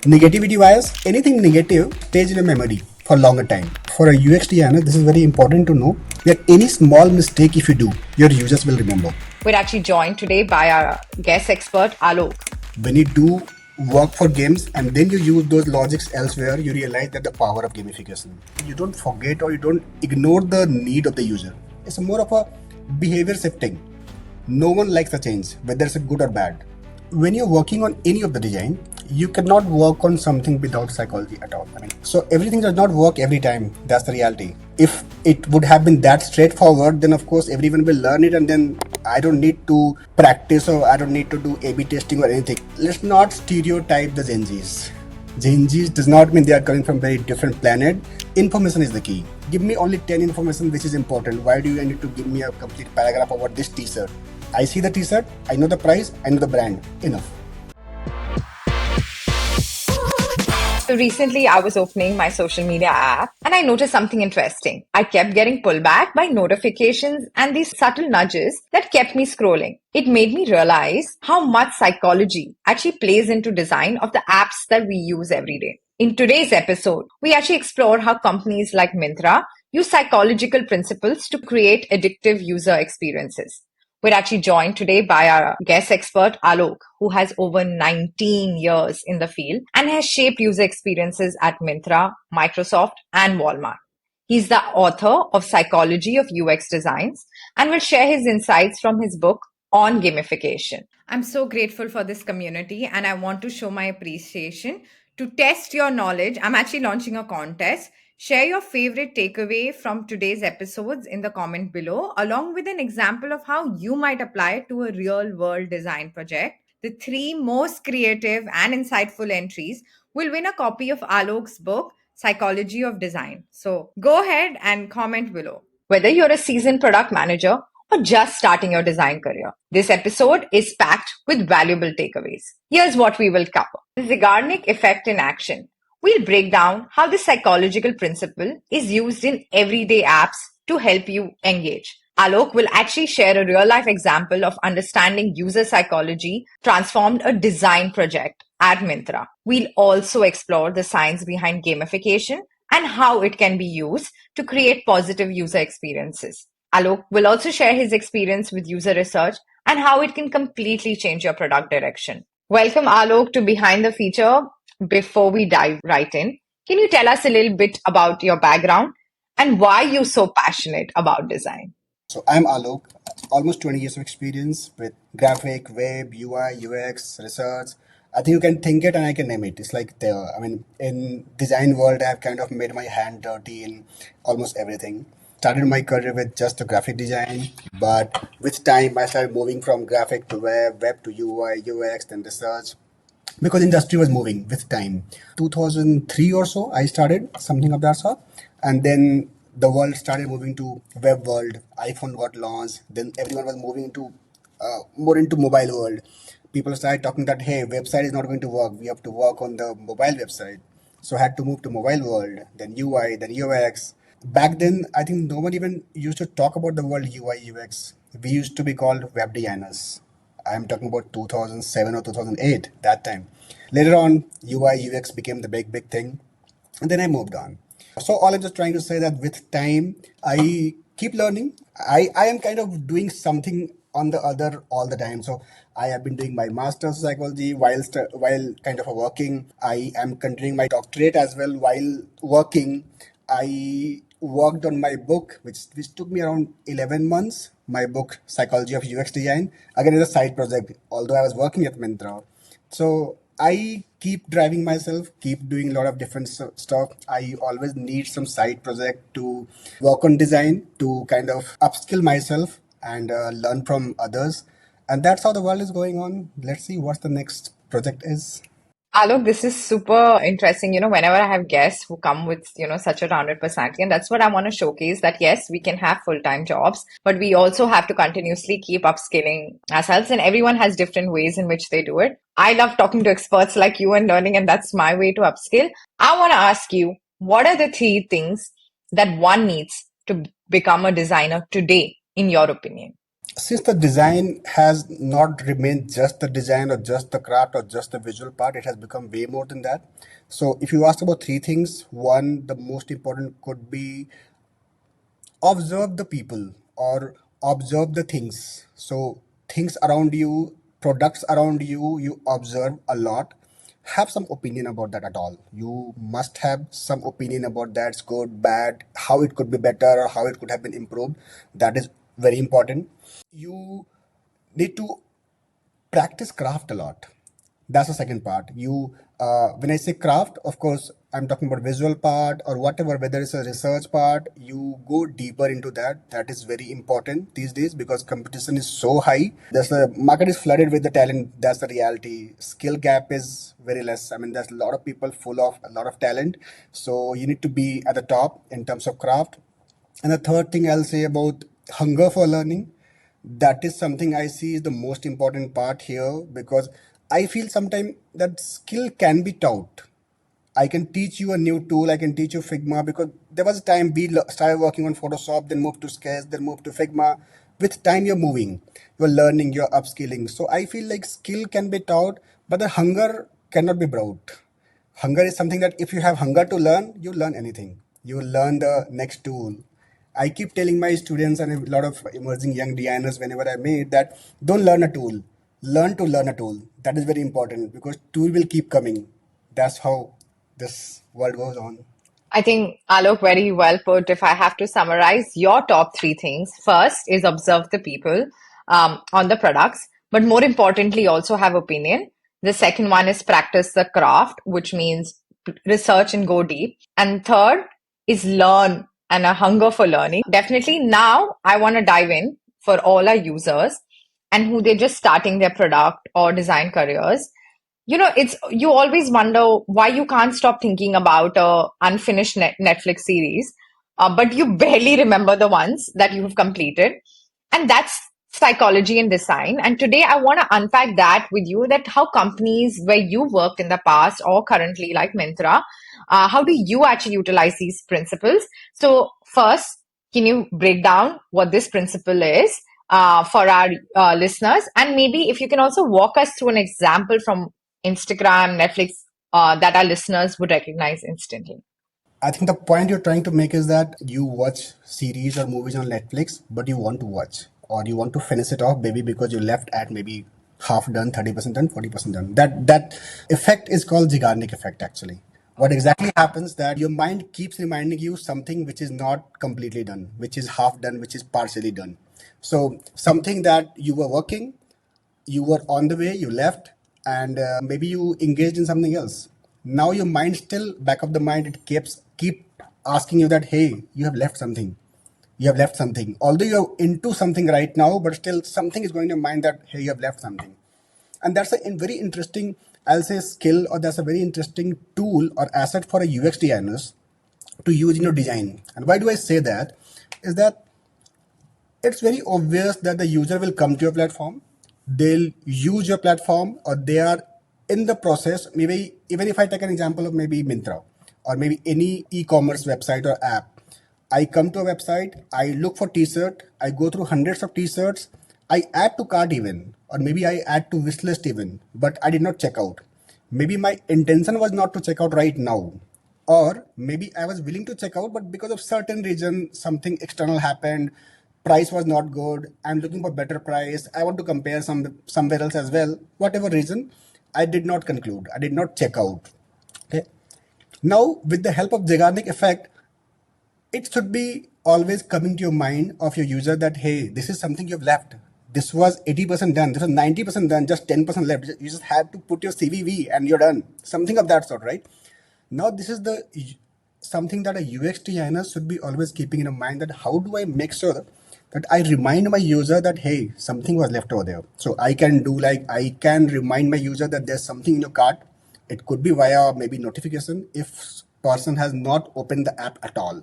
Negativity wise, anything negative stays in your memory for longer time. For a UX designer, this is very important to know that any small mistake if you do, your users will remember. We're actually joined today by our guest expert, Alok. When you do work for games and then you use those logics elsewhere, you realize that the power of gamification. You don't forget or you don't ignore the need of the user. It's more of a behavior shifting. No one likes a change, whether it's good or bad. When you're working on any of the design, you cannot work on something without psychology at all. So everything does not work every time. That's the reality. If it would have been that straightforward, then of course everyone will learn it, and then I don't need to practice or I don't need to do A/B testing or anything. Let's not stereotype the Gen Zs. Gen Zs does not mean they are coming from very different planet. Information is the key. Give me only 10 information which is important. Why do you need to give me a complete paragraph about this t-shirt? I see the t-shirt, I know the price, I know the brand. Enough. So recently I was opening my social media app and I noticed something interesting. I kept getting pulled back by notifications and these subtle nudges that kept me scrolling. It made me realize how much psychology actually plays into design of the apps that we use every day. In today's episode, we actually explore how companies like Myntra use psychological principles to create addictive user experiences. We're actually joined today by our guest expert, Alok, who has over 19 years in the field and has shaped user experiences at Myntra, Microsoft, and Walmart. He's the author of Psychology of UX Designs and will share his insights from his book on gamification. I'm so grateful for this community and I want to show my appreciation. To test your knowledge, I'm actually launching a contest. Share your favorite takeaway from today's episodes in the comment below, along with an example of how you might apply it to a real world design project. The 3 most creative and insightful entries will win a copy of Alok's book, Psychology of Design. So go ahead and comment below. Whether you're a seasoned product manager or just starting your design career, this episode is packed with valuable takeaways. Here's what we will cover: the Zeigarnik Effect in action. We'll break down how this psychological principle is used in everyday apps to help you engage. Alok will actually share a real life example of understanding user psychology transformed a design project at Myntra. We'll also explore the science behind gamification and how it can be used to create positive user experiences. Alok will also share his experience with user research and how it can completely change your product direction. Welcome, Alok, to Behind the Feature. Before we dive right in, can you tell us a little bit about your background and why you're so passionate about design? So I'm Alok, almost 20 years of experience with graphic, web, UI, UX, research. I think you can think it and I can name it. It's like in design world, I've kind of made my hand dirty in almost everything. Started my career with just a graphic design, but with time I started moving from graphic to web, web to UI, UX, then research, because industry was moving with time. 2003 or so I started something of that sort, and then the world started moving to web world. iPhone got launched, then everyone was moving to more into mobile world. People started talking that, hey, website is not going to work, we have to work on the mobile website. So I had to move to mobile world, then UI, then UX. Back then I think no one even used to talk about the word UI UX. We used to be called web designers. I'm talking about 2007 or 2008, that time. Later on, UI UX became the big thing, and then I moved on. So all I'm just trying to say that with time, I keep learning. I am kind of doing something on the other all the time. So I have been doing my master's psychology while kind of working. I am continuing my doctorate as well while working. I worked on my book, which took me around 11 months. My book, Psychology of UX Design, again, is a side project, although I was working at Myntra. So I keep driving myself, keep doing a lot of different stuff. I always need some side project to work on design, to kind of upskill myself and learn from others. And that's how the world is going on. Let's see what the next project is. Alok, this is super interesting. Whenever I have guests who come with, such a rounded personality, and that's what I want to showcase, that yes, we can have full-time jobs, but we also have to continuously keep upskilling ourselves, and everyone has different ways in which they do it. I love talking to experts like you and learning, and that's my way to upskill. I want to ask you, what are the 3 things that one needs to become a designer today, in your opinion? Since the design has not remained just the design or just the craft or just the visual part, it has become way more than that. So if you ask about three things, one, the most important could be observe the people or observe the things. So things around you, products around you, you observe a lot. Have some opinion about that at all. You must have some opinion about that's good, bad, how it could be better, or how it could have been improved. That is very important. You need to practice craft a lot. That's the second part. You when I say craft, of course I'm talking about visual part or whatever, whether it's a research part, you go deeper into that. That is very important these days because competition is so high. There's the market is flooded with the talent. That's the reality. Skill gap is very less. I mean, there's a lot of people full of a lot of talent, so you need to be at the top in terms of craft. And the third thing I'll say about hunger for learning, that is something I see is the most important part here because I feel sometimes that skill can be taught. I can teach you a new tool. I can teach you Figma because there was a time we started working on Photoshop, then moved to Sketch, then moved to Figma. With time, you're moving, you're learning, you're upskilling. So I feel like skill can be taught, but the hunger cannot be brought. Hunger is something that if you have hunger to learn, you learn anything. You learn the next tool. I keep telling my students and a lot of emerging young designers whenever I meet that don't learn a tool, learn to learn a tool. That is very important because tool will keep coming. That's how this world goes on. I think, Alok, very well put. If I have to summarize your top three things, first is observe the people on the products, but more importantly, also have opinion. The second one is practice the craft, which means research and go deep. And third is learn and a hunger for learning. Definitely now I want to dive in for all our users and who they're just starting their product or design careers. It's you always wonder why you can't stop thinking about a unfinished Netflix series, but you barely remember the ones that you have completed, and that's psychology and design. And today I want to unpack that with you, that how companies where you worked in the past or currently like Myntra, how do you actually utilize these principles? So first, can you break down what this principle is for our listeners, and maybe if you can also walk us through an example from Instagram, Netflix, that our listeners would recognize instantly. I think the point you're trying to make is that you watch series or movies on Netflix, but you want to watch or you want to finish it off, maybe because you left at maybe half done, 30% done, 40% done. That effect is called Zeigarnik Effect actually. What exactly happens that your mind keeps reminding you something which is not completely done, which is half done, which is partially done. So something that you were working, you were on the way, you left, and maybe you engaged in something else. Now your mind still back of the mind, it keep asking you that hey, you have left something. You have left something. Although you're into something right now, but still something is going to mind that hey, you have left something. And that's a very interesting, I'll say, skill, or that's a very interesting tool or asset for a UX designers to use in your design. And why do I say that? Is that it's very obvious that the user will come to your platform, they'll use your platform, or they are in the process. Maybe even if I take an example of maybe Myntra or maybe any e-commerce website or app, I come to a website, I look for t-shirt, I go through hundreds of t-shirts, I add to cart even, or maybe I add to wish list even, but I did not check out. Maybe my intention was not to check out right now, or maybe I was willing to check out, but because of certain reason, something external happened, price was not good, I'm looking for better price, I want to compare somewhere else as well, whatever reason, I did not conclude, I did not check out. Okay. Now with the help of Zeigarnik effect, it should be always coming to your mind of your user that hey, this is something you've left, this was 80% done, this was 90% done, just 10% left, you just had to put your CVV and you're done, something of that sort, right? Now this is the something that a UX designer should be always keeping in mind, that how do I make sure that I remind my user that hey, something was left over there. So I can do like I can remind my user that there's something in your cart. It could be via maybe notification if person has not opened the app at all.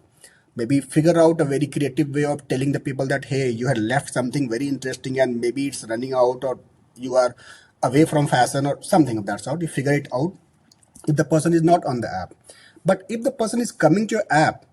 Maybe figure out a very creative way of telling the people that hey, you had left something very interesting and maybe it's running out, or you are away from fashion or something of that sort. You figure it out if the person is not on the app. But if the person is coming to your app,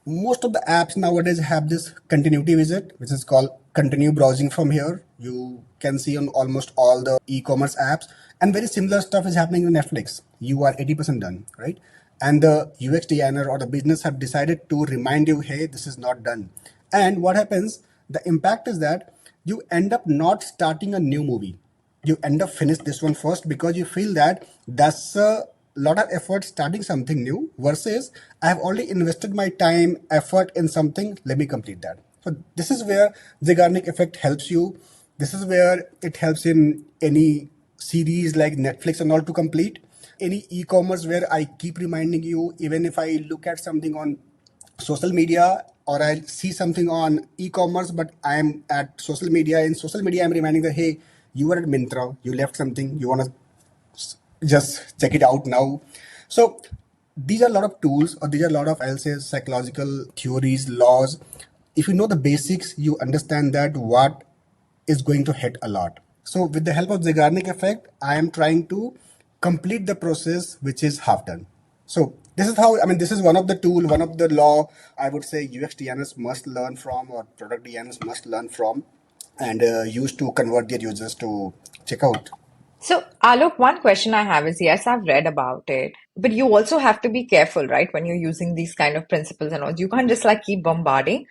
most of the apps nowadays have this continuity widget, which is called continue browsing from here. You can see on almost all the e-commerce apps, and very similar stuff is happening in Netflix. You are 80% done, right? And the UX designer or the business have decided to remind you, hey, this is not done. And what happens? The impact is that you end up not starting a new movie. You end up finish this one first because you feel that that's a lot of effort starting something new versus I have already invested my time, effort in something, let me complete that. So this is where Zeigarnik Effect helps you. This is where it helps in any series like Netflix and all to complete. Any e-commerce where I keep reminding you, even if I look at something on social media or I see something on e-commerce, but I am at social media. In social media, I'm reminding that, hey, you were at Myntra, you left something, you want to just check it out now. So these are a lot of tools, or these are a lot of, I'll say, psychological theories, laws. If you know the basics, you understand that what is going to hit a lot. So with the help of Zeigarnik Effect, I am trying to complete the process which is half done. So this is how, I mean, this is one of the tool, one of the law I would say UX designers must learn from, or product designers must learn from, and use to convert their users to check out. So, Alok, one question I have is yes, I've read about it, but you also have to be careful, right, when you're using these kind of principles and all. You can't just like keep bombarding.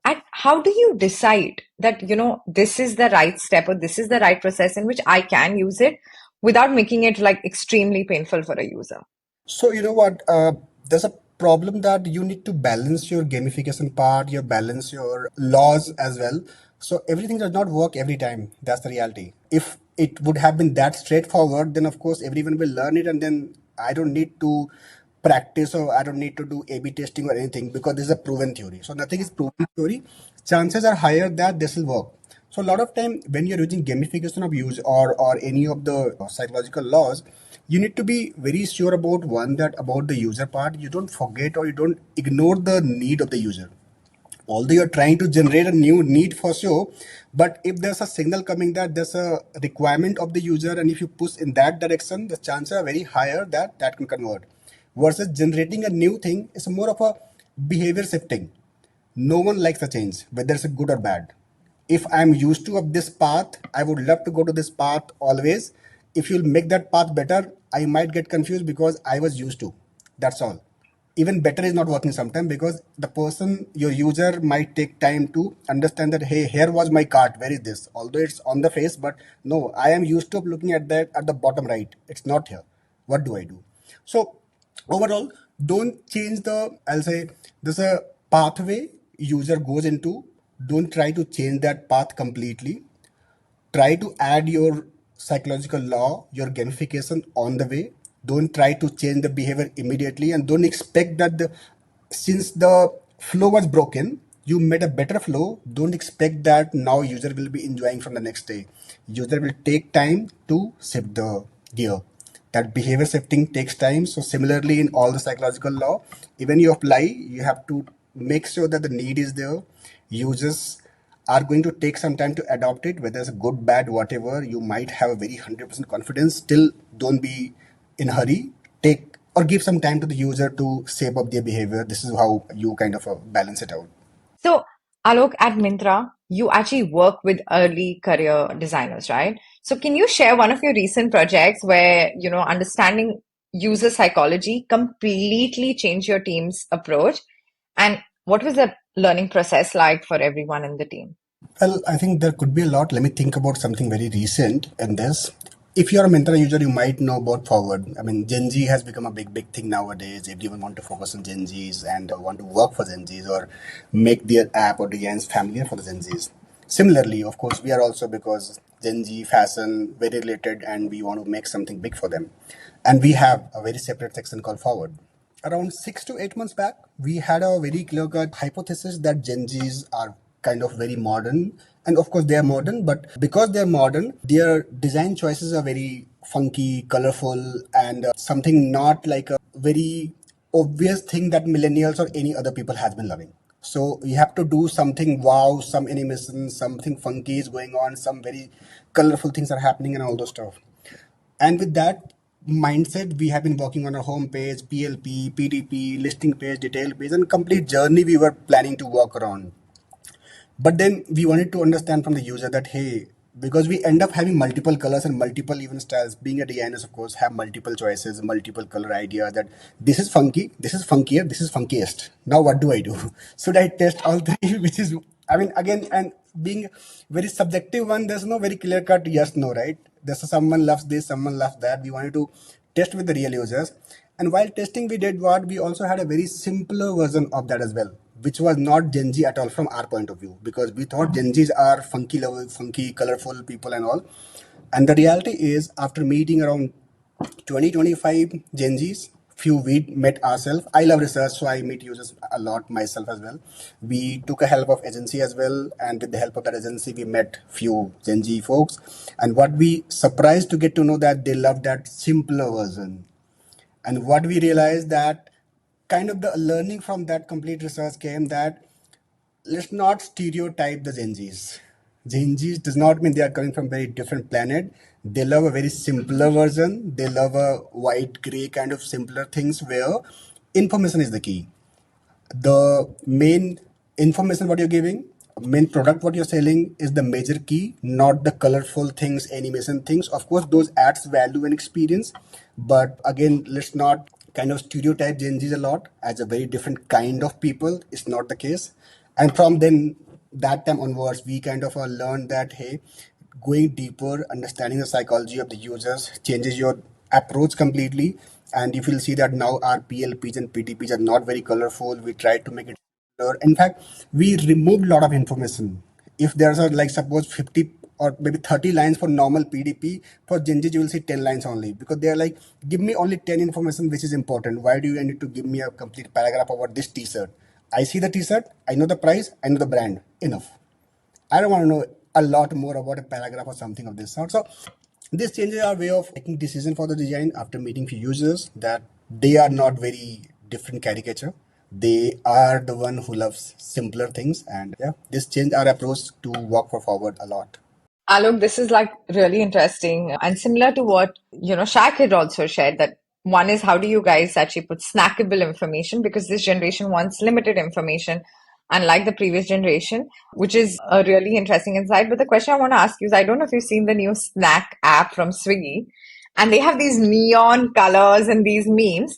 And how do you decide that, this is the right step or this is the right process in which I can use it without making it like extremely painful for a user? So you know what? There's a problem that you need to balance your gamification part, you balance your laws as well. So everything does not work every time. That's the reality. If it would have been that straightforward, then of course everyone will learn it, and then I don't need to practice or I don't need to do A/B testing or anything because this is a proven theory. So nothing is proven theory. Chances are higher that this will work. So a lot of time when you're using gamification of use or any of the psychological laws, you need to be very sure about one, that about the user part. You don't forget or you don't ignore the need of the user. Although you're trying to generate a new need for sure, but if there's a signal coming that there's a requirement of the user, and if you push in that direction, the chances are very higher that that can convert. Versus generating a new thing is more of a behavior shifting. No one likes a change, whether it's good or bad. If I'm used to of this path, I would love to go to this path always. If you'll make that path better, I might get confused because I was used to. That's all. Even better is not working sometimes because the person, your user, might take time to understand that, hey, here was my cart, where is this? Although it's on the face, but no, I am used to looking at that at the bottom right. It's not here. What do I do? So overall, don't change the, I'll say, there's a pathway user goes into. Don't try to change that path completely. Try to add your psychological law, your gamification on the way. Don't try to change the behavior immediately, and don't expect that since the flow was broken, you made a better flow. Don't expect that now user will be enjoying from the next day. User will take time to shift the gear. That behavior shifting takes time. So similarly in all the psychological law, even you apply, you have to make sure that the need is there. Users are going to take some time to adopt it, whether it's good, bad, whatever. You might have a very 100% confidence. Still, don't be in a hurry. Take or give some time to the user to shape up their behavior. This is how you kind of balance it out. So, Alok, at Myntra, you actually work with early career designers, right? So, can you share one of your recent projects where, understanding user psychology completely changed your team's approach? And what was the learning process like for everyone in the team? Well, I think there could be a lot. Let me think about something very recent in this. If you're a Myntra user, you might know about Forward. I mean, Gen Z has become a big thing nowadays. Everyone want to focus on Gen Zs and want to work for Gen Zs or make their app or designs familiar for the Gen Zs. Similarly, of course, we are also, because Gen Z fashion very related and we want to make something big for them. And we have a very separate section called Forward. Around 6 to 8 months back, we had a very clear cut hypothesis that Gen Zs are kind of very modern. And of course, they are modern, but because they're modern, their design choices are very funky, colorful, and something not like a very obvious thing that millennials or any other people has been loving. So you have to do something wow, some animation, something funky is going on, some very colorful things are happening, and all those stuff. And with that mindset, we have been working on our homepage, PLP, PDP, listing page, detail page, and complete journey we were planning to work around. But then we wanted to understand from the user that, hey, because we end up having multiple colors and multiple even styles, being a designers of course have multiple choices, multiple color idea, that this is funky, this is funkier, this is funkiest, now what do I do? Should I test all three? Which is, I mean, again, and being very subjective one, there's no very clear cut yes no, right? There's someone loves this, someone loves that. We wanted to test with the real users. And while testing, we did what? We also had a very simpler version of that as well, which was not Gen Z at all from our point of view, because we thought Gen Zs are funky, level, funky, colorful people and all. And the reality is, after meeting around 2025 Gen Zs, few we met ourselves. I love research, so I meet users a lot myself as well. We took a help of agency as well, and with the help of that agency, we met few Gen Z folks. And what we surprised to get to know that they love that simpler version. And what we realized that kind of the learning from that complete research came that let's not stereotype the Gen Zs. Gen Zs does not mean they are coming from very different planet. They love a very simpler version. They love a white, gray kind of simpler things where information is the key. The main information what you're giving, main product what you're selling is the major key, not the colorful things, animation things. Of course, those adds value and experience, but again, let's not kind of stereotype Gen Zs a lot as a very different kind of people. It's not the case. And from then that time onwards, we kind of learned that, hey, going deeper, understanding the psychology of the users changes your approach completely. And if you'll see that now our PLPs and PTPs are not very colorful, we tried to make it simpler. In fact, we removed a lot of information. If there's a, like, suppose 50 or maybe 30 lines for normal PDP, for Gen Z you will see 10 lines only, because they're like, give me only 10 information which is important. Why do you need to give me a complete paragraph about this t-shirt? I see the t-shirt, I know the price, I know the brand, enough. I don't want to know a lot more about a paragraph or something of this sort. So this changes our way of making decision for the design after meeting few users that they are not very different caricature. They are the one who loves simpler things, and yeah, this changed our approach to walk for forward a lot. Alok, this is like really interesting and similar to what, Shaq had also shared that one is how do you guys actually put snackable information because this generation wants limited information, unlike the previous generation, which is a really interesting insight. But the question I want to ask you is I don't know if you've seen the new snack app from Swiggy, and they have these neon colors and these memes.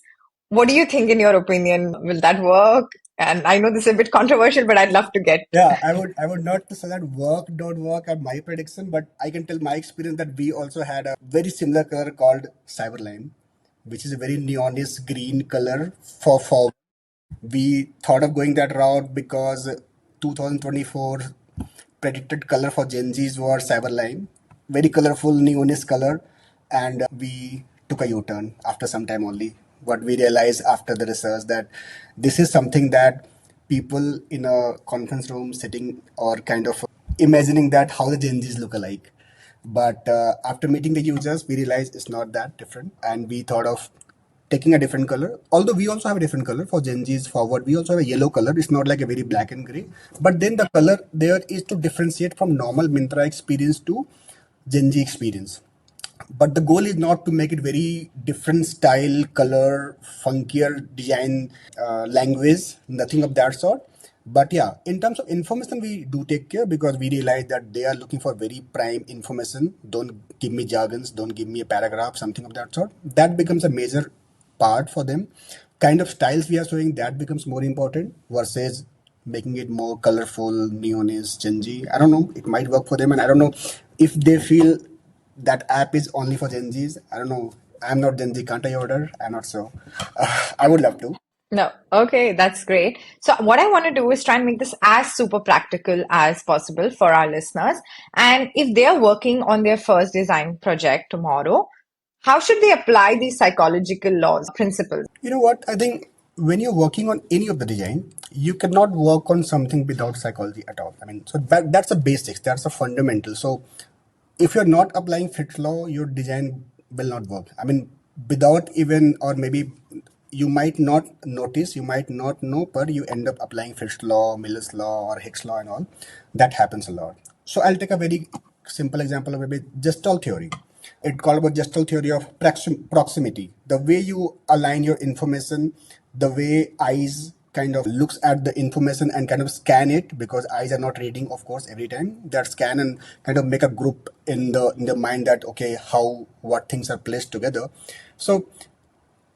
What do you think, in your opinion? Will that work? And I know this is a bit controversial, but I'd love to get. Yeah, I would not say that work don't work at my prediction, but I can tell my experience that we also had a very similar color called Cyberlime, which is a very neonish green color for we thought of going that route because 2024 predicted color for Gen Zs was Cyberline, very colorful neonish color, and we took a U-turn after some time only. What we realized after the research that this is something that people in a conference room sitting or kind of imagining that how the Gen Zs look alike. But after meeting the users, we realized it's not that different, and we thought of taking a different color. Although we also have a different color for Gen Z's forward, we also have a yellow color. It's not like a very black and gray. But then the color there is to differentiate from normal Myntra experience to Gen Z experience. But the goal is not to make it very different style, color, funkier design, language, nothing of that sort. But yeah, in terms of information, we do take care because we realize that they are looking for very prime information. Don't give me jargons, don't give me a paragraph, something of that sort. That becomes a major part for them. Kind of styles we are showing, that becomes more important versus making it more colorful, neonish, changey. I don't know, it might work for them, and I don't know if they feel that app is only for Gen Zs. I don't know. I'm not Gen Z. Can't I order? I'm not so. I would love to. No. Okay, that's great. So what I want to do is try and make this as super practical as possible for our listeners. And if they are working on their first design project tomorrow, how should they apply these psychological laws, principles? You know what? I think when you're working on any of the design, you cannot work on something without psychology at all. I mean, so that's a basics. That's a fundamental. So if you're not applying Fitch law, your design will not work. I mean, without even, or maybe you might not notice, you might not know, but you end up applying Fitch law, Miller's law, or Hicks law and all. That happens a lot. So I'll take a very simple example of maybe Gestalt theory. It called about Gestalt theory of proximity. The way you align your information, the way eyes kind of looks at the information and kind of scan it, because eyes are not reading, of course, every time. That scan and kind of make a group in the mind that, okay, how, what things are placed together. So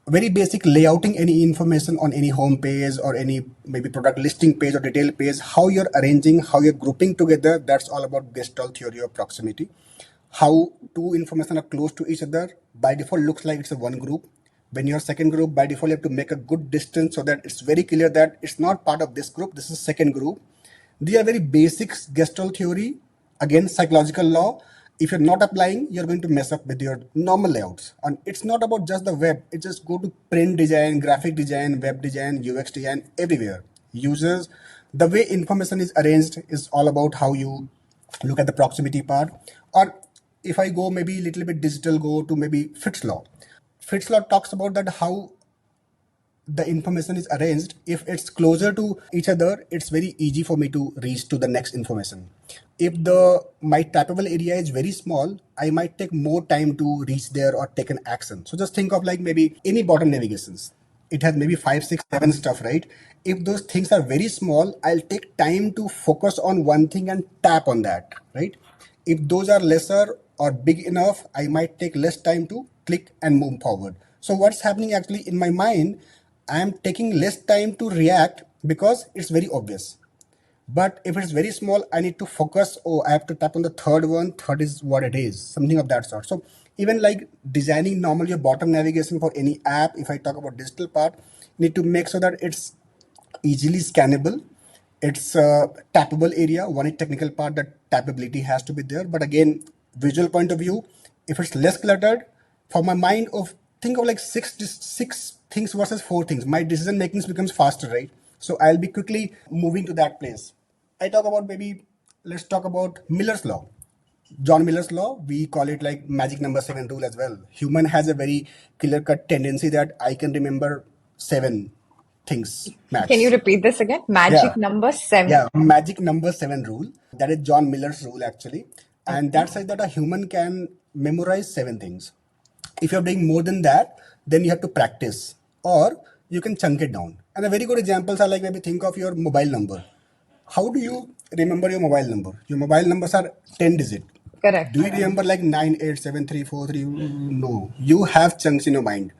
very basic layouting any information on any home page or any maybe product listing page or detail page, how you're arranging, how you're grouping together, that's all about Gestalt theory of proximity. How two information are close to each other, by default looks like it's a one group. When you're second group, by default you have to make a good distance so that it's very clear that it's not part of this group, this is second group. These are very basic Gestalt theory. Again, psychological law. If you're not applying, you're going to mess up with your normal layouts. And it's not about just the web. It just go to print design, graphic design, web design, UX design, everywhere. Users, the way information is arranged is all about how you look at the proximity part. Or if I go maybe a little bit digital, go to maybe Fitts law. Fitts law talks about that how the information is arranged. If it's closer to each other, it's very easy for me to reach to the next information. If the my tappable area is very small, I might take more time to reach there or take an action. So just think of like maybe any bottom navigations. It has maybe 5, 6, 7 stuff, right? If those things are very small, I'll take time to focus on one thing and tap on that, right? If those are lesser or big enough, I might take less time to click and move forward. So what's happening actually in my mind, I am taking less time to react because it's very obvious. But if it's very small, I need to focus. Oh, I have to tap on the third one. Third is what it is, something of that sort. So even like designing normally your bottom navigation for any app, if I talk about digital part, need to make sure that it's easily scannable. It's a tappable area. One is technical part, that tappability has to be there. But again, visual point of view, if it's less cluttered, for my mind of think of like six things versus four things, my decision making becomes faster, right? So I'll be quickly moving to that place. I talk about maybe let's talk about Miller's law. John Miller's law, we call it like magic number seven rule as well. Human has a very clear cut tendency that I can remember seven things Can you max. repeat this again? Magic Yeah. number seven. Yeah, magic number seven rule. That is John Miller's rule actually. And Okay. that says that a human can memorize seven things. If you're doing more than that, then you have to practice or you can chunk it down. And a very good examples are like maybe think of your mobile number. How do you remember your mobile number? Your mobile numbers are 10 digit. Correct. Do you remember like 98734 3? No. You have chunks in your mind.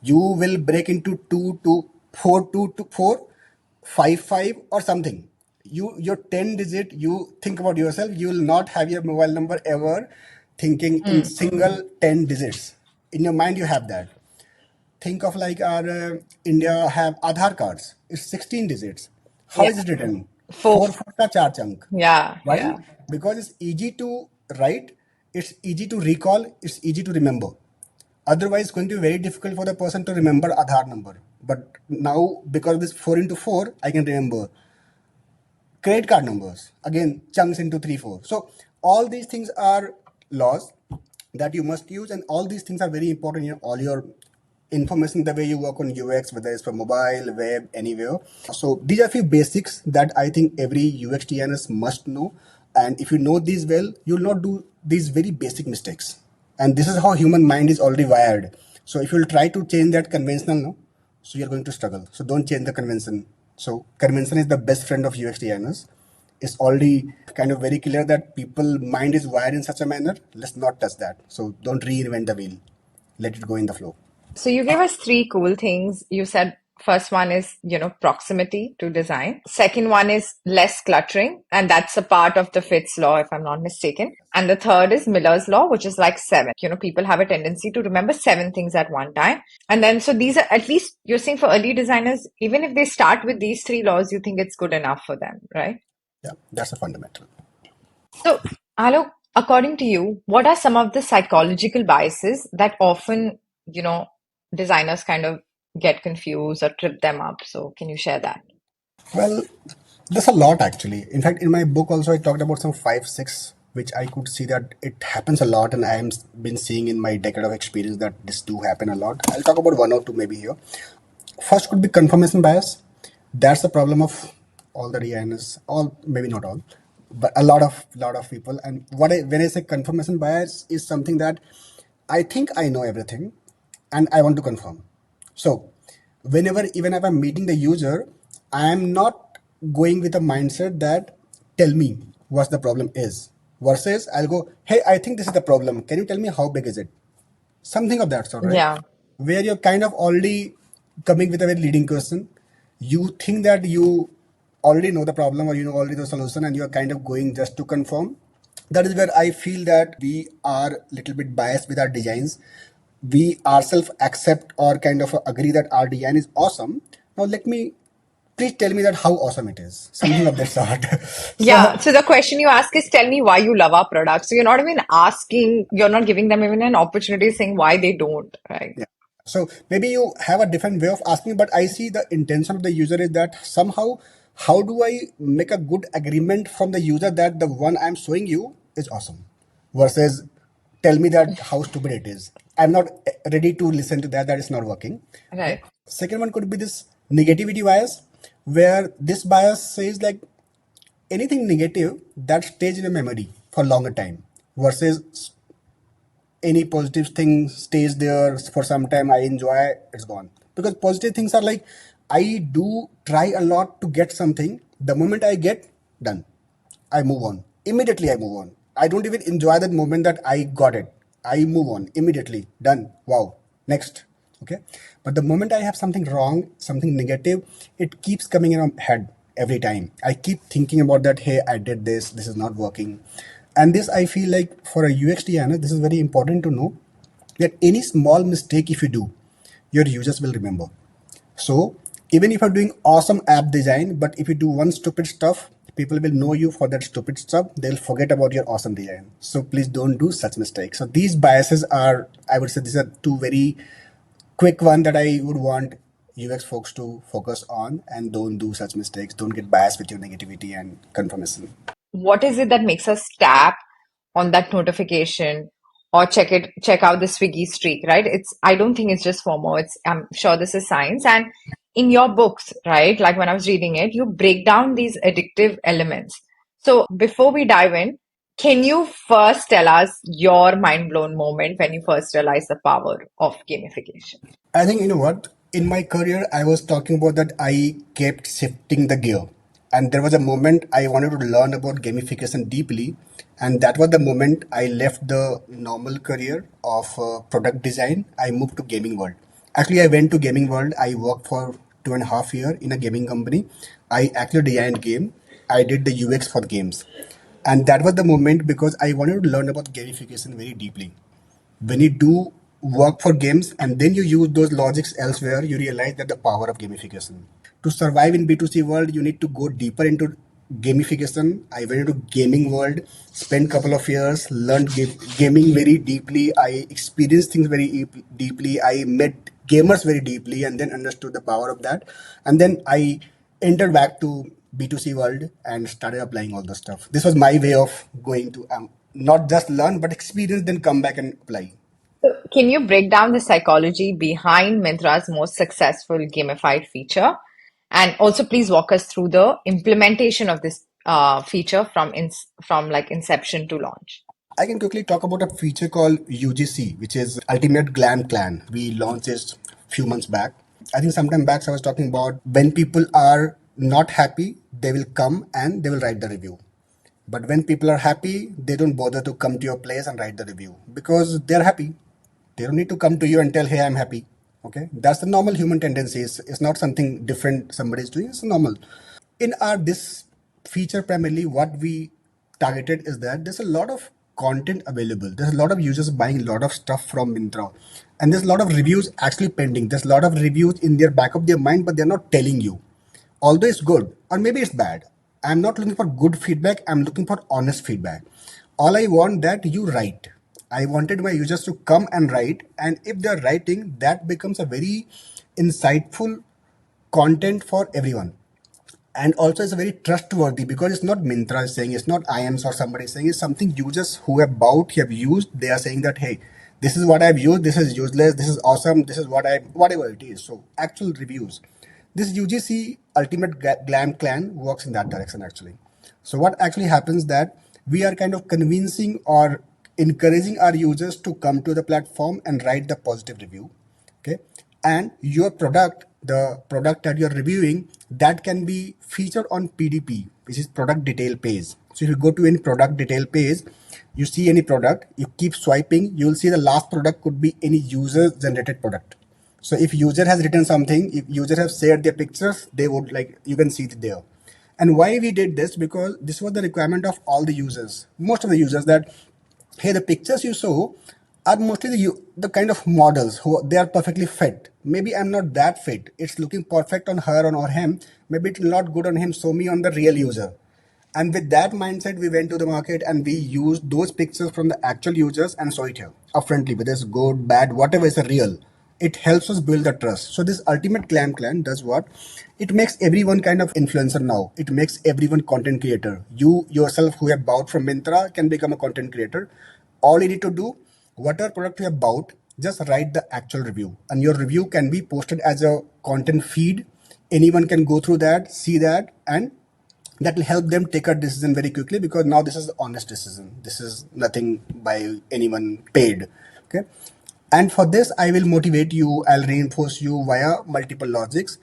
You will break into 2, 2, 4, 2, 4, 5, 5 or something. Your 10 digit, you think about yourself, you will not have your mobile number ever thinking in single 10 digits. In your mind, you have that. Think of like our India have Aadhaar cards. It's 16 digits. How Yeah. is it written? Four. 4 ka 4 chunk. Yeah. Why? Yeah. Because it's easy to write, it's easy to recall, it's easy to remember. Otherwise, it's going to be very difficult for the person to remember Aadhaar number. But now, because of this 4 into 4, I can remember credit card numbers. Again, chunks into 3, 4. So all these things are laws that you must use, and all these things are very important in all your information, the way you work on UX, whether it's for mobile, web, anywhere. So these are a few basics that I think every UX designers must know. And if you know these well, you'll not do these very basic mistakes. And this is how human mind is already wired. So if you'll try to change that conventional, no, so you're going to struggle. So don't change the convention. So convention is the best friend of UX designers. It's already kind of very clear that people mind is wired in such a manner. Let's not touch that. So don't reinvent the wheel. Let it go in the flow. So you gave us three cool things. You said first one is, proximity to design. Second one is less cluttering, and that's a part of the Fitts law, if I'm not mistaken. And the third is Miller's law, which is like seven. People have a tendency to remember seven things at one time. And then, so these are, at least you're saying for early designers, even if they start with these three laws, you think it's good enough for them, right? Yeah, that's a fundamental. So, Alok, according to you, what are some of the psychological biases that often, designers kind of get confused or trip them up? So, can you share that? Well, there's a lot actually. In fact, in my book also I talked about some 5, 6, which I could see that it happens a lot, and I am been seeing in my decade of experience that this do happen a lot. I'll talk about one or two maybe here. First could be confirmation bias. That's the problem of all the designers, all maybe not all, but a lot of people. And when I say confirmation bias is something that I think I know everything, and I want to confirm. So whenever even if I'm meeting the user, I am not going with a mindset that tell me what the problem is. Versus I'll go, hey, I think this is the problem. Can you tell me how big is it? Something of that sort, right? Yeah. Where you're kind of already coming with a very leading question. You think that you already know the problem or you know already the solution and you're kind of going just to confirm. That is where I feel that we are a little bit biased with our designs. We ourselves accept or kind of agree that our design is awesome. Now let me please tell me that how awesome it is. Something of that sort. Yeah. So So the question you ask is tell me why you love our product. So you're not even asking, you're not giving them even an opportunity saying why they don't, right? yeah. So maybe you have a different way of asking, but I see the intention of the user is that somehow, how do I make a good agreement from the user that the one I'm showing you is awesome versus tell me that how stupid it is. I'm not ready to listen to that, that is not working. Okay. Right. Second one could be this negativity bias, where this bias says like anything negative that stays in a memory for longer time versus any positive thing stays there for some time, I enjoy, it's gone. Because positive things are like I do try a lot to get something, the moment I get done, I move on immediately, I move on, I don't even enjoy that moment that I got it, I move on immediately, done, wow, next. Okay. But the moment I have something wrong, something negative, it keeps coming in my head every time, I keep thinking about that, hey, I did this is not working. And this I feel like for a UX designer, this is very important to know that any small mistake if you do, your users will remember. So even if you're doing awesome app design, but if you do one stupid stuff, people will know you for that stupid stuff. They'll forget about your awesome design. So please don't do such mistakes. So these biases are, I would say, these are two very quick one that I would want UX folks to focus on, and don't do such mistakes. Don't get biased with your negativity and confirmation. What is it that makes us tap on that notification or check out the Swiggy streak, right? I don't think it's just FOMO. I'm sure this is science. And in your books, right? Like when I was reading it, you break down these addictive elements. So before we dive in, can you first tell us your mind blown moment when you first realized the power of gamification? I think you know what? In my career, I was talking about that I kept shifting the gear. And there was a moment I wanted to learn about gamification deeply. And that was the moment I left the normal career of product design. I moved to gaming world. Actually, I went to gaming world. I worked for 2.5 years in a gaming company. I actually designed game. I did the UX for the games. And that was the moment because I wanted to learn about gamification very deeply. When you do work for games and then you use those logics elsewhere, you realize that the power of gamification. To survive in B2C world, you need to go deeper into gamification. I went into gaming world, spent couple of years, learned gaming very deeply. I experienced things very deeply. I met gamers very deeply and then understood the power of that. And then I entered back to B2C world and started applying all the stuff. This was my way of going to not just learn but experience, then come back and apply. So can you break down the psychology behind Myntra's most successful gamified feature? And also, please walk us through the implementation of this feature from like inception to launch. I can quickly talk about a feature called UGC, which is Ultimate Glam Clan. We launched it few months back. I think sometime back I was talking about when people are not happy, they will come and they will write the review. But when people are happy, they don't bother to come to your place and write the review because they're happy. They don't need to come to you and tell, hey, I'm happy. Okay. That's the normal human tendency. It's not something different somebody's doing. It's normal. In our this feature, primarily what we targeted is that there's a lot of content available. There's a lot of users buying a lot of stuff from Myntra. And there's a lot of reviews actually pending. There's a lot of reviews in their back of their mind, but they're not telling you. Although it's good, or maybe it's bad. I'm not looking for good feedback, I'm looking for honest feedback. All I want that you write. I wanted my users to come and write, and if they're writing, that becomes a very insightful content for everyone. And also it's very trustworthy because it's not Myntra saying, it's not IAMS or somebody saying, it's something users who have bought, have used, they are saying that, hey, this is what I've used, this is useless, this is awesome, this is what I, whatever it is. So actual reviews. This UGC Ultimate Glam Clan works in that direction actually. So what actually happens that we are kind of convincing or encouraging our users to come to the platform and write the positive review. Okay. And your product the product that you're reviewing, that can be featured on PDP, which is product detail page. So if you go to any product detail page, you see any product, you keep swiping, you'll see the last product could be any user generated product. So if user has written something, if user have shared their pictures, they would like, you can see it there. And why we did this? Because this was the requirement of all the users, most of the users, that hey, the pictures you show are mostly the kind of models who they are perfectly fit. Maybe I'm not that fit. It's looking perfect on her or him. Maybe it's not good on him. Show me on the real user. And with that mindset, we went to the market and we used those pictures from the actual users and saw it here upfrontly, whether it's good, bad, whatever is a real. It helps us build the trust. So this ultimate clan does what? It makes everyone kind of influencer now. It makes everyone content creator. You yourself who have bought from Myntra can become a content creator. All you need to do, whatever product you have bought, just write the actual review. And your review can be posted as a content feed. Anyone can go through that, see that, and that will help them take a decision very quickly, because now this is an honest decision. This is nothing by anyone paid. Okay. And for this, I will motivate you, I'll reinforce you via multiple logics.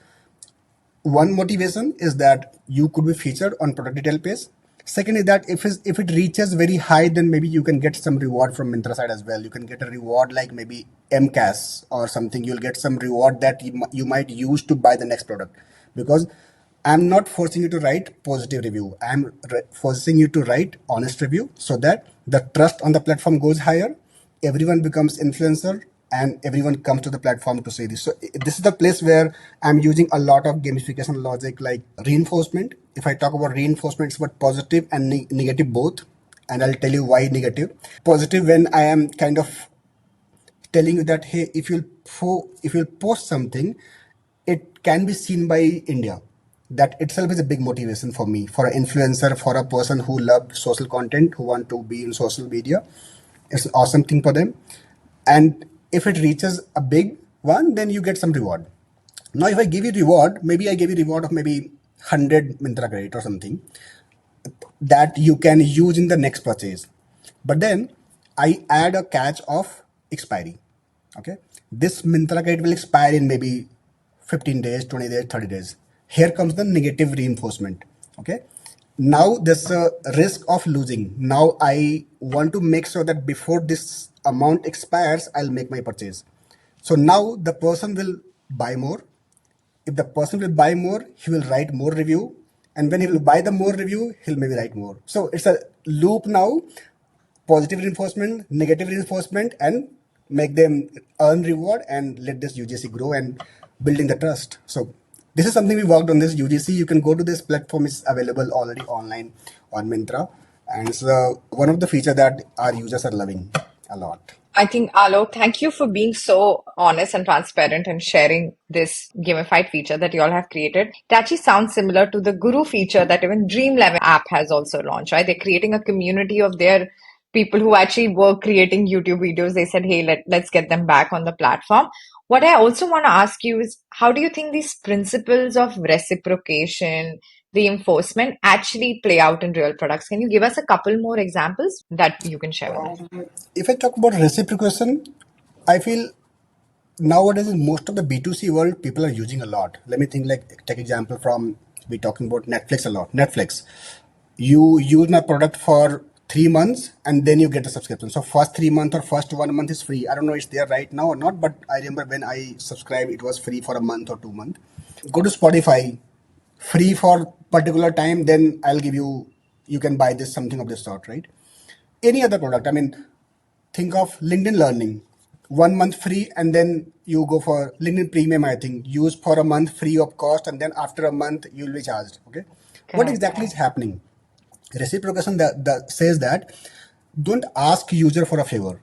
One motivation is that you could be featured on product detail page. Second is that if it reaches very high, then maybe you can get some reward from Myntra side as well. You can get a reward like maybe MCAS or something. You'll get some reward that you might use to buy the next product. Because I'm not forcing you to write positive review. I'm forcing you to write honest review so that the trust on the platform goes higher. Everyone becomes influencer and everyone comes to the platform to say this. So this is the place where I'm using a lot of gamification logic like reinforcement. If I talk about reinforcement, it's about positive and negative both. And I'll tell you why negative. Positive, when I am kind of telling you that, hey, if you'll post something, it can be seen by India. That itself is a big motivation for me, for an influencer, for a person who loved social content, who want to be in social media. It's an awesome thing for them. And if it reaches a big one, then you get some reward. Now, if I give you reward, maybe I give you reward of maybe 100 Myntra credit or something that you can use in the next purchase. But then I add a catch of expiry. Okay. This Myntra credit will expire in maybe 15 days, 20 days, 30 days. Here comes the negative reinforcement. Okay. Now there's a risk of losing. Now I want to make sure that before this amount expires, I'll make my purchase. So now the person will buy more. If the person will buy more, he will write more review. And when he will buy the more review, he'll maybe write more. So it's a loop now, positive reinforcement, negative reinforcement, and make them earn reward and let this UGC grow and building the trust. So this is something we worked on this UGC. You can go to this platform, is available already online on Myntra. And it's one of the feature that our users are loving a lot. I think, Alok, thank you for being so honest and transparent and sharing this gamified feature that you all have created. It actually sounds similar to the Guru feature that even Dream 11 app has also launched, right? They're creating a community of their people who actually were creating YouTube videos. They said, hey, let's get them back on the platform. What I also want to ask you is, how do you think these principles of reciprocation, reinforcement actually play out in real products? Can you give us a couple more examples that you can share with us? If I talk about reciprocation, I feel nowadays in most of the B2C world, people are using a lot. Let me think, like take example from, we talking about Netflix a lot. Netflix, you use my product for 3 months and then you get the subscription. So first 3 months or first 1 month is free. I don't know if it's there right now or not, but I remember when I subscribed, it was free for a month or 2 months. Go to Spotify, free for particular time, then I'll give you, you can buy this, something of this sort, right? Any other product. I mean, think of LinkedIn Learning, 1 month free, and then you go for LinkedIn Premium. I think use for a month free of cost, and then after a month you'll be charged. Okay, what Correct. exactly is happening? Reciprocation that says that don't ask user for a favor,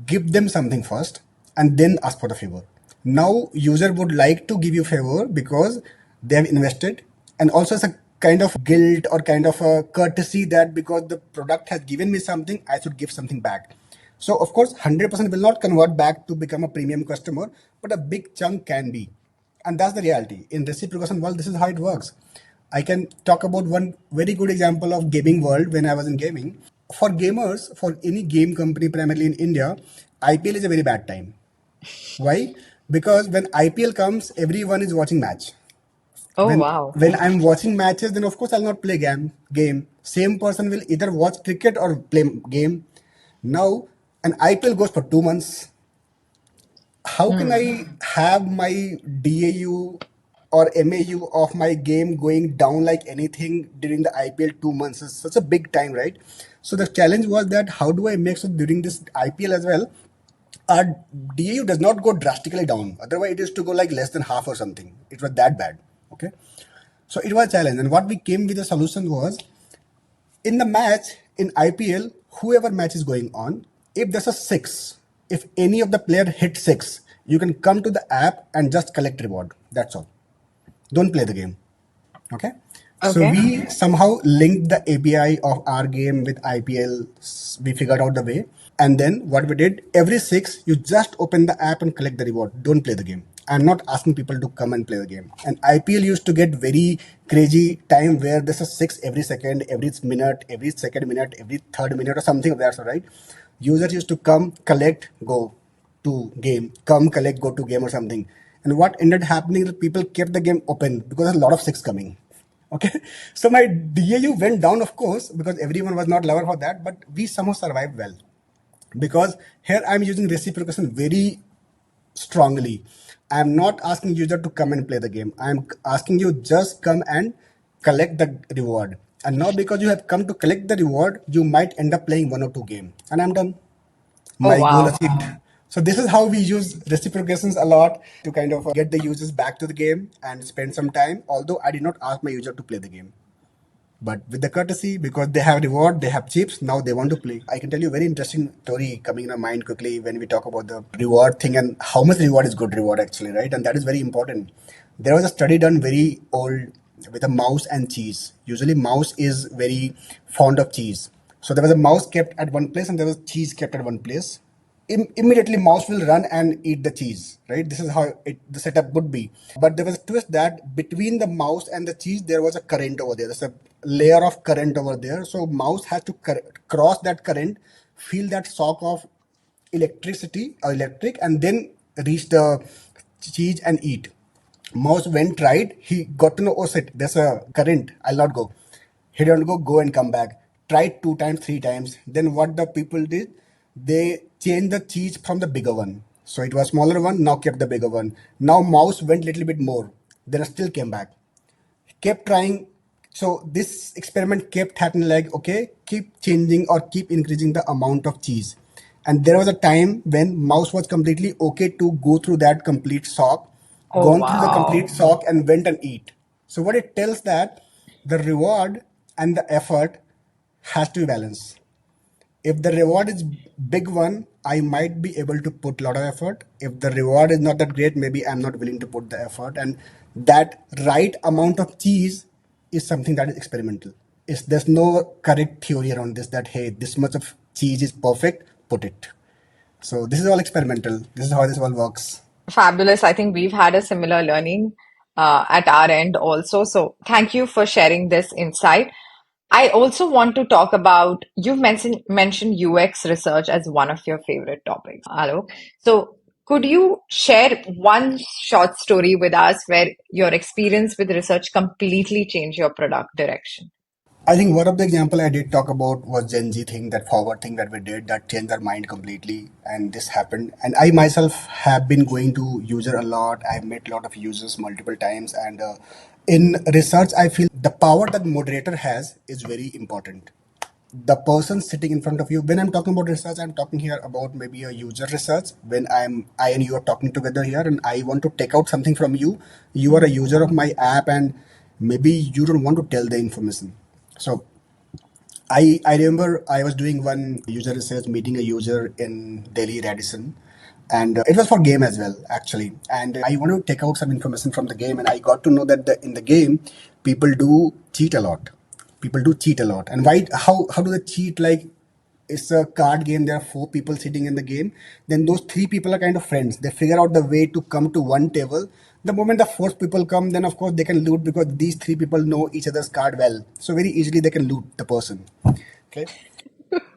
give them something first and then ask for the favor. Now user would like to give you favor because they have invested, and also it's a kind of guilt or kind of a courtesy that because the product has given me something, I should give something back. So of course 100% will not convert back to become a premium customer, but a big chunk can be. And that's the reality in reciprocation world. This is how it works. I can talk about one very good example of gaming world. When I was in gaming, for gamers, for any game company, primarily in India, IPL is a very bad time. Why? because when IPL comes, everyone is watching match. Oh, when wow. when I'm watching matches, then of course I'll not play game. Same person will either watch cricket or play game. Now an IPL goes for 2 months. How can Hmm. I have my DAU or MAU of my game going down like anything during the IPL 2 months? It's such a big time, right? So the challenge was that how do I make sure during this IPL as well, our DAU does not go drastically down. Otherwise, it used to go like less than half or something. It was that bad. Okay. So it was a challenge. And what we came with the solution was in the match in IPL, whoever match is going on, if there's a six, if any of the player hit six, you can come to the app and just collect reward. That's all. Don't play the game. Okay. So Okay. we somehow linked the API of our game with IPL. We figured out the way. And then what we did, every six, you just open the app and collect the reward. Don't play the game. I'm not asking people to come and play the game. And IPL used to get very crazy time where there's a six every second, every minute, every second minute, every third minute or something of that sort, right? Users used to come, collect, go to game, come, collect, go to game or something. And what ended happening is people kept the game open because there's a lot of six coming. Okay, so my DAU went down, of course, because everyone was not lover for that, but we somehow survived well because here I'm using reciprocation very strongly. I'm not asking user to come and play the game. I'm asking you just come and collect the reward. And now because you have come to collect the reward, you might end up playing one or two game, and I'm done. Oh, My goal wow. achieved. So this is how we use reciprocations a lot to kind of get the users back to the game and spend some time. Although I did not ask my user to play the game. But with the courtesy, because they have reward, they have chips, now they want to play. I can tell you a very interesting story coming in my mind quickly when we talk about the reward thing and how much reward is good reward actually, right? And that is very important. There was a study done very old with a mouse and cheese. Usually mouse is very fond of cheese. So there was a mouse kept at one place and there was cheese kept at one place. Immediately mouse will run and eat the cheese, right? This is how the setup would be. But there was a twist that between the mouse and the cheese there was a current over there. There's a layer of current over there, so mouse has to cross that current, feel that shock of electricity or electric, and then reach the cheese and eat. Mouse went, tried, he got to know, oh shit, there's a current, I'll not go. He don't go and come back. Tried two times, three times. Then what the people did, they changed the cheese from the bigger one. So it was smaller one, now kept the bigger one. Now mouse went little bit more. Then still came back, kept trying. So this experiment kept happening like, okay, keep changing or keep increasing the amount of cheese. And there was a time when mouse was completely okay to go through that complete sock, Oh, gone through the complete wow. sock and went and eat. So what it tells that the reward and the effort has to be balanced. If the reward is big one, I might be able to put a lot of effort. If the reward is not that great, maybe I'm not willing to put the effort. And that right amount of cheese is something that is experimental. There's no correct theory around this that hey, this much of cheese is perfect, put it. So this is all experimental. This is how this all works. Fabulous. I think we've had a similar learning at our end also. So thank you for sharing this insight. I also want to talk about, you've mentioned UX research as one of your favorite topics, Alok. So could you share one short story with us where your experience with research completely changed your product direction? I think one of the example I did talk about was Gen Z thing, that forward thing that we did that changed our mind completely, and this happened. And I myself have been going to user a lot. I've met a lot of users multiple times, and in research, I feel the power that moderator has is very important. The person sitting in front of you, when I'm talking about research, I'm talking here about maybe a user research. When I and you are talking together here and I want to take out something from you, you are a user of my app and maybe you don't want to tell the information. So I remember I was doing one user research, meeting a user in Delhi, Radisson, and it was for game as well, actually. And I wanted to take out some information from the game, and I got to know that in the game, people do cheat a lot. People do cheat a lot, and why? How do they cheat? Like it's a card game. There are four people sitting in the game. Then those three people are kind of friends. They figure out the way to come to one table. The moment the fourth people come, then of course they can loot because these three people know each other's card well. So very easily they can loot the person. Okay.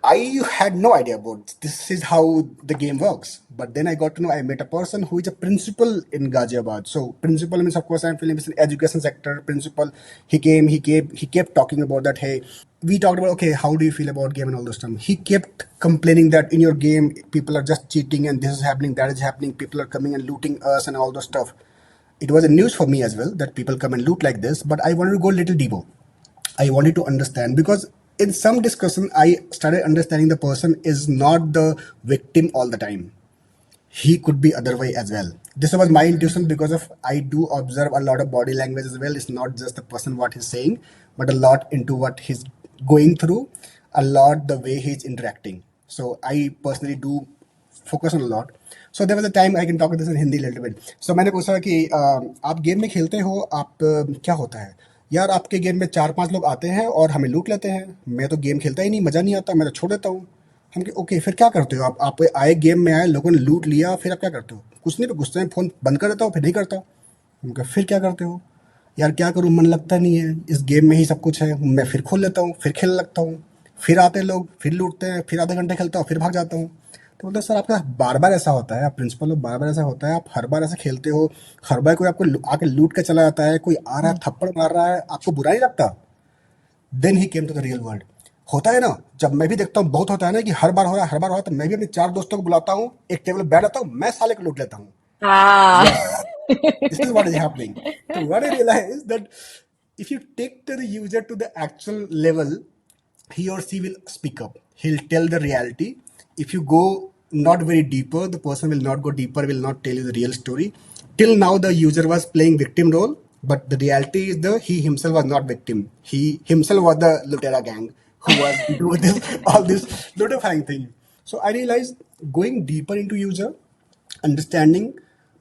I had no idea about this is how the game works. But then I got to know I met a person who is a principal in Ghaziabad. So principal means of course I'm feeling it's an education sector principal. He kept talking about that. Hey, we talked about okay, how do you feel about game and all those stuff. He kept complaining that in your game people are just cheating and this is happening, that is happening. People are coming and looting us and all those stuff. It was a news for me as well that people come and loot like this. But I wanted to go a little deeper. I wanted to understand because in some discussion, I started understanding the person is not the victim all the time. He could be other way as well. This was my intuition because of I do observe a lot of body language as well. It's not just the person what he's saying, but a lot into what he's going through, a lot the way he's interacting. So I personally do focus on a lot. So there was a time I can talk this in Hindi a little bit. So मैंने पूछा कि आप game में खेलते हो आप क्या होता है यार आपके गेम में 4-5 लोग आते हैं और हमें लूट लेते हैं मैं तो गेम खेलता ही नहीं मज़ा नहीं आता मैं तो छोड़ देता हूँ हम कि ओके फिर क्या करते हो आप आए गेम में आए लोगों ने लूट लिया फिर आप क्या करते हो कुछ नहीं गुस्से में फ़ोन बंद कर देता हूँ फिर नहीं करता हम कहा फिर क्या करते हो यार क्या करूँ मन लगता नहीं है इस गेम में ही सब कुछ है मैं फिर खोल लेता हूँ फिर खेलने लगता हूँ फिर आते हैं लोग फिर लूटते हैं फिर आधे घंटे खेलता हूँ फिर भाग जाता हूँ तो बोलते हैं, सर आपका बार बार ऐसा होता है आप प्रिंसिपल हो बार बार ऐसा होता है आप हर बार ऐसे खेलते हो हर बार कोई आपको आके लूट के चला जाता है कोई आ रहा है थप्पड़ मार रहा है आपको बुरा नहीं लगता then he came to the real world होता है ना जब मैं भी देखता हूँ बहुत होता है ना कि हर बार हो रहा है हर बार हो रहा है तो मैं भी अपने 4 दोस्तों को बुलाता हूँ एक टेबल पे बैठ जाता हूँ मैं साले को लूट लेता हूँ Ah. Yes this is what is happening. So what I realize that if you take the user to the actual level, he or she will speak up. He'll tell the reality. If you go not very deeper, the person will not go deeper, will not tell you the real story. Till now, the user was playing victim role, but the reality is the he himself was not victim. He himself was the Lutera gang who was doing this all this lutifying thing. So I realized going deeper into user understanding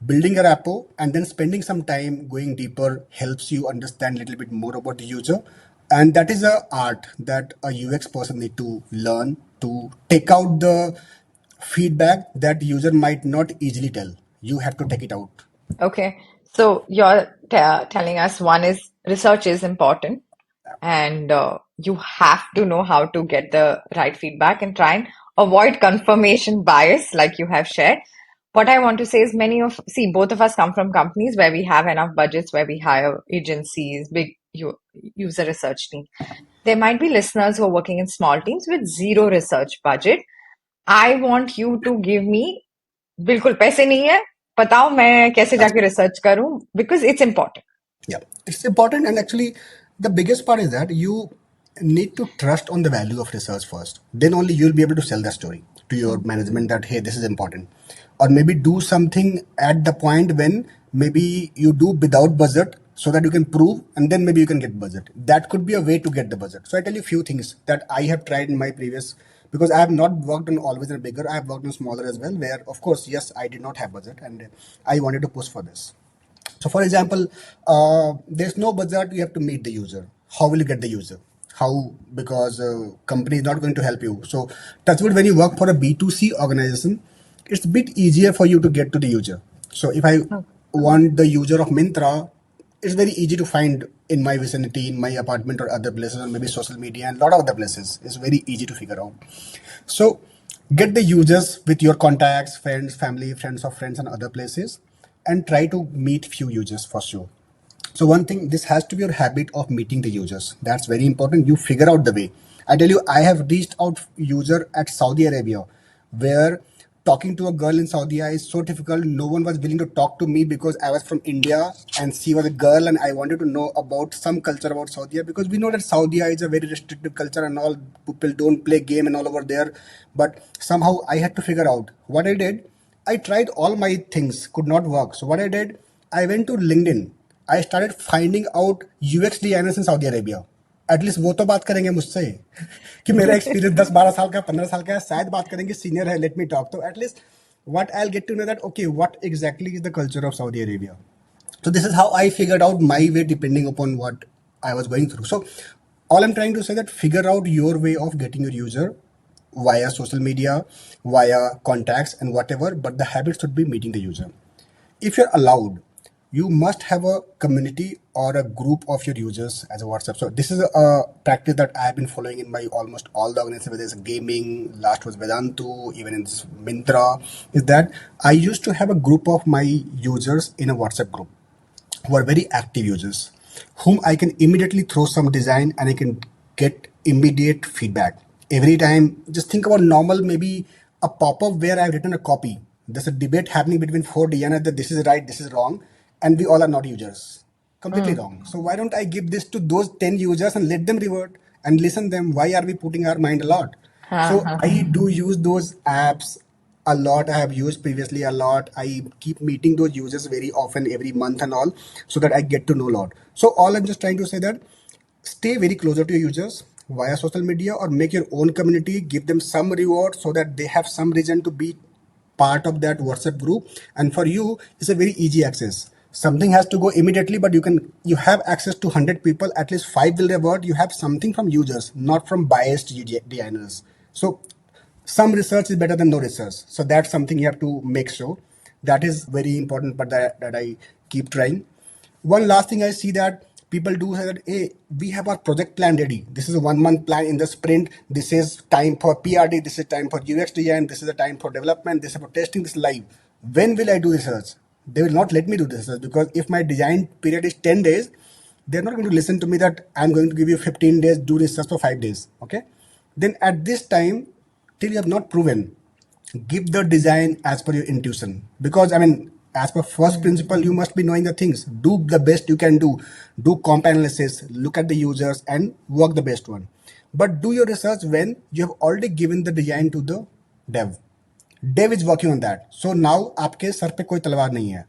building a rapport and then spending some time going deeper helps you understand a little bit more about the user and that is a art that a ux person need to learn to take out the feedback that user might not easily tell you have to take it out. Okay. So you're telling us one is research is important and you have to know how to get the right feedback and try and avoid confirmation bias like you have shared. What I want to say is see, both of us come from companies where we have enough budgets, where we hire agencies, big user research team. There might be listeners who are working in small teams with zero research budget. I want you to give me बिल्कुल पैसे नहीं है बताओ मैं कैसे That's जाके research करूं because it's important. Yeah, it's important, and actually, the biggest part is that you need to trust on the value of research first. Then only you'll be able to sell the story to your management that hey, this is important, or maybe do something at the point when maybe you do without budget so that you can prove, and then maybe you can get budget. That could be a way to get the budget. So I tell you a few things that I have tried in my previous because I have not worked on always in a bigger. I have worked on smaller as well. Where of course, yes, I did not have budget, and I wanted to push for this. So, for example, there's no budget. You have to meet the user. How will you get the user? How? Because company is not going to help you. So, that's what when you work for a B2C organization, it's a bit easier for you to get to the user. So, if I Oh. want the user of Myntra, it's very easy to find in my vicinity, in my apartment or other places, or maybe social media and a lot of other places. It's very easy to figure out. So get the users with your contacts, friends, family, friends of friends, and other places, and try to meet few users for sure. So one thing, this has to be your habit of meeting the users. That's very important. You figure out the way. I tell you, I have reached out user at Saudi Arabia, where talking to a girl in Saudi is so difficult. No one was willing to talk to me because I was from India and she was a girl, and I wanted to know about some culture about Saudi because we know that Saudi is a very restrictive culture and all people don't play game and all over there. But somehow I had to figure out what I did. I tried all my things, could not work. So what I did, I went to LinkedIn. I started finding out UX designers in Saudi Arabia. At least वो तो बात करेंगे मुझसे कि मेरा experience 10-12 साल का 15 साल का है शायद बात करेंगे सीनियर है लेट मी टॉक तो at least what I'll get to know that okay what exactly is the culture of Saudi Arabia. So this is how I figured out my way depending upon what I was going through. So all I'm trying to say that figure out your way of getting your user via social media, via contacts and whatever, but the habit should be meeting the user. If you're allowed, you must have a community or a group of your users as a WhatsApp. So this is a practice that I've been following in my almost all the organizations, whether it's gaming, last was Vedantu, even in this Myntra, is that I used to have a group of my users in a WhatsApp group who are very active users, whom I can immediately throw some design and I can get immediate feedback. Every time, just think about normal, maybe a pop-up where I've written a copy. There's a debate happening between four designers that this is right, this is wrong, and we all are not users. Completely Mm. wrong. So why don't I give this to those 10 users and let them revert and listen them? Why are we putting our mind a lot? So Uh-huh. I do use those apps a lot. I have used previously a lot. I keep meeting those users very often every month and all, so that I get to know a lot. So all I'm just trying to say that stay very closer to your users via social media or make your own community, give them some reward so that they have some reason to be part of that WhatsApp group. And for you, it's a very easy access. Something has to go immediately, but you have access to 100 people, at least five will revert. You have something from users, not from biased designers. So some research is better than no research. So that's something you have to make sure. That is very important, but that I keep trying. One last thing I see that people do say that, hey, we have our project plan ready. This is a 1 month plan in the sprint. This is time for PRD. This is time for UX design. This is the time for development. This is for testing. This is live. When will I do research? They will not let me do this research because if my design period is 10 days, they're not going to listen to me that I'm going to give you 15 days, do research for 5 days. Okay. Then at this time, till you have not proven, give the design as per your intuition. Because I mean, as per first principle, you must be knowing the things. Do the best you can do comp analysis, look at the users and work the best one. But do your research when you have already given the design to the dev. Dev is working on that. So now आपके sir पे कोई तलवार नहीं है.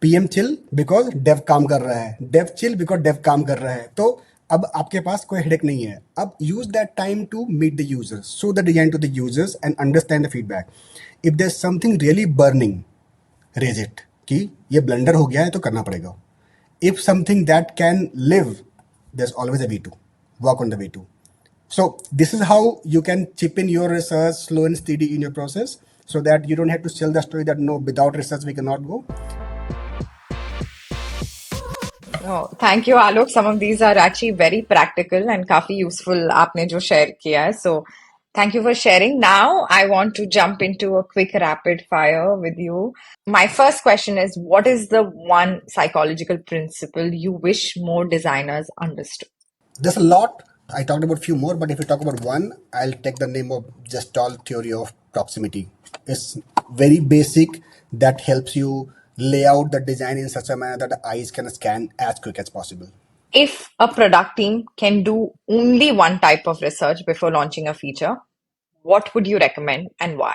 PM chill because Dave काम कर रहा है, डेव चिल बिकॉज डेव काम कर रहा है. तो अब आपके पास कोई हेडेक नहीं है. अब use that time to meet the users, show the design to the users and understand the feedback. If there something really burning, raise it कि ये ब्लंडर हो गया है तो करना पड़ेगा. If something that can live, there is always a way to work on the way to. So this is how you can chip in your research slow and steady in your process, so that you don't have to sell the story that no, without research we cannot go. Oh, thank you, Alok. Some of these are actually very practical and काफी useful आपने जो share किया है. So thank you for sharing. Now I want to jump into a quick rapid fire with you. My first question is, what is the one psychological principle you wish more designers understood? There's a lot. I talked about few more, but if you talk about one, I'll take the name of Gestalt theory of proximity. It's very basic that helps you lay out the design in such a manner that the eyes can scan as quick as possible. If a product team can do only one type of research before launching a feature, what would you recommend and why?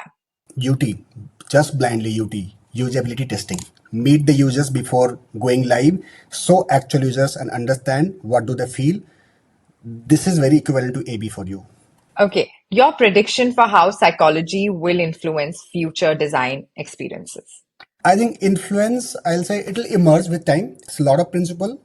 UT, just blindly UT, usability testing. Meet the users before going live, so actual users and understand what do they feel. This is very equivalent to AB for you. Okay, your prediction for how psychology will influence future design experiences. I think influence, I'll say it'll emerge with time. It's a lot of principle.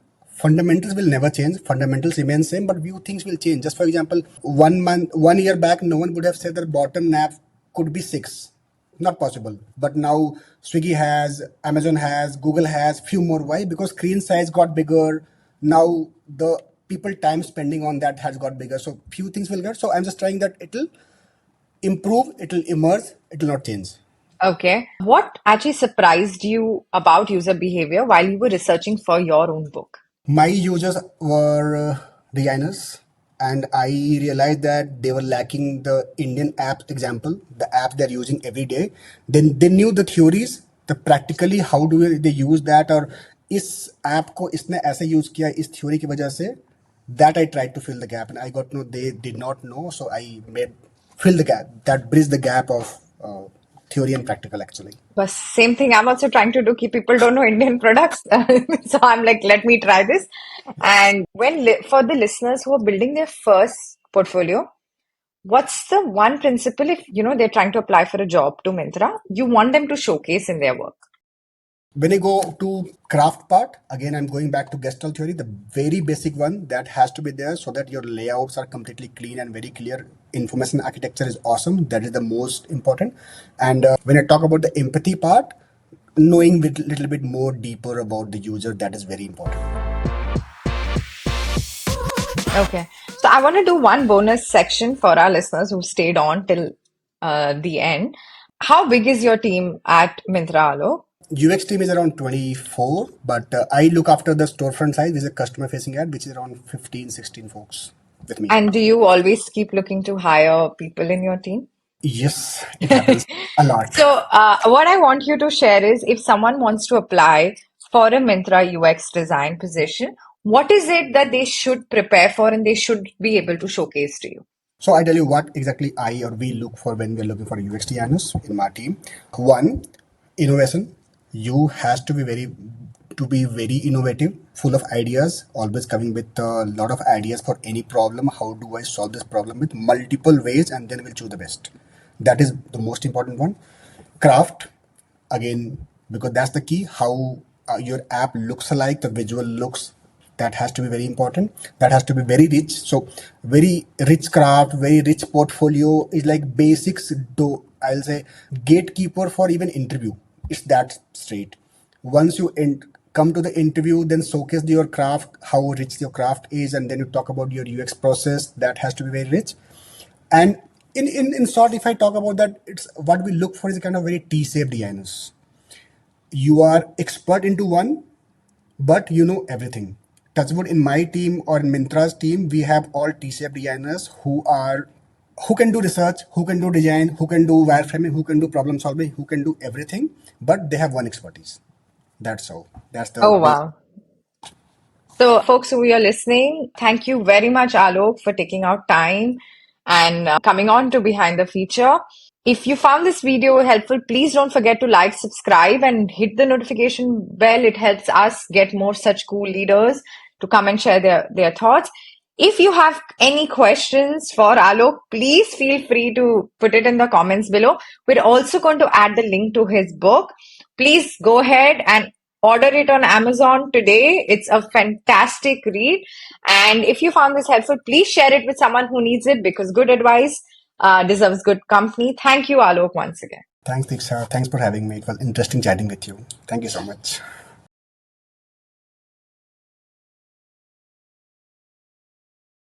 Fundamentals will never change. Fundamentals remain same, but few things will change. Just for example, 1 month, 1 year back, no one would have said that bottom nav could be six. Not possible. But now Swiggy has, Amazon has, Google has, few more. Why? Because screen size got bigger. Now the people time spending on that has got bigger. So few things will get. So I'm just trying that it'll improve, it'll emerge, it'll not change. Okay, what actually surprised you about user behavior while you were researching for your own book? My users were designers, and I realized that they were lacking the Indian app example, the app they're using every day. Then they knew the theories, the practically how do they use that, or इस app को इसने ऐसे use किया इस theory की वजह से. That I tried to fill the gap, and I got to know they did not know, so I made fill the gap, that bridge the gap of theory and practical actually. But same thing I'm also trying to do. Keep people don't know Indian products. So I'm like, let me try this. And for the listeners who are building their first portfolio, what's the one principle if they're trying to apply for a job to Myntra, you want them to showcase in their work? When I go to craft part, again, I'm going back to Gestalt theory, the very basic one that has to be there so that your layouts are completely clean and very clear. Information architecture is awesome. That is the most important. And when I talk about the empathy part, knowing a little bit more deeper about the user, that is very important. Okay. So I want to do one bonus section for our listeners who stayed on till the end. How big is your team at Myntra, Alok? UX team is around 24, but I look after the storefront side, which is a customer facing ad, which is around 15, 16 folks with me. And do you always keep looking to hire people in your team? Yes, it happens a lot. So, what I want you to share is if someone wants to apply for a Myntra UX design position, what is it that they should prepare for and they should be able to showcase to you? So I tell you what exactly I or we look for when we're looking for UX designers in my team. One, innovation. You has to be very innovative, full of ideas, always coming with a lot of ideas for any problem. How do I solve this problem with multiple ways, and then we'll choose the best. That is the most important one. Craft, again, because that's the key. How your app looks like, the visual looks, that has to be very important. That has to be very rich. So very rich craft, very rich portfolio is like basics. Do I'll say gatekeeper for even interview. It's that straight. Once you come to the interview, then showcase your craft, how rich your craft is, and then you talk about your UX process. That has to be very rich. And in short, if I talk about that, it's what we look for is a kind of very T-shaped designers. You are expert into one, but you know everything. Touchwood, in my team or in Myntra's team, we have all T-shaped designers who can do research, who can do design, who can do wireframing, who can do problem solving, who can do everything, but they have one expertise. That's all. That's the Oh, base. wow. So, folks who are listening, thank you very much, Alok, for taking out time and coming on to Behind the Feature. If you found this video helpful, please don't forget to like, subscribe, and hit the notification bell. It helps us get more such cool leaders to come and share their thoughts. If you have any questions for Alok, please feel free to put it in the comments below. We're also going to add the link to his book. Please go ahead and order it on Amazon today. It's a fantastic read. And if you found this helpful, please share it with someone who needs it because good advice deserves good company. Thank you, Alok, once again. Thanks, Diksha. Thanks for having me. It was interesting chatting with you. Thank you so much.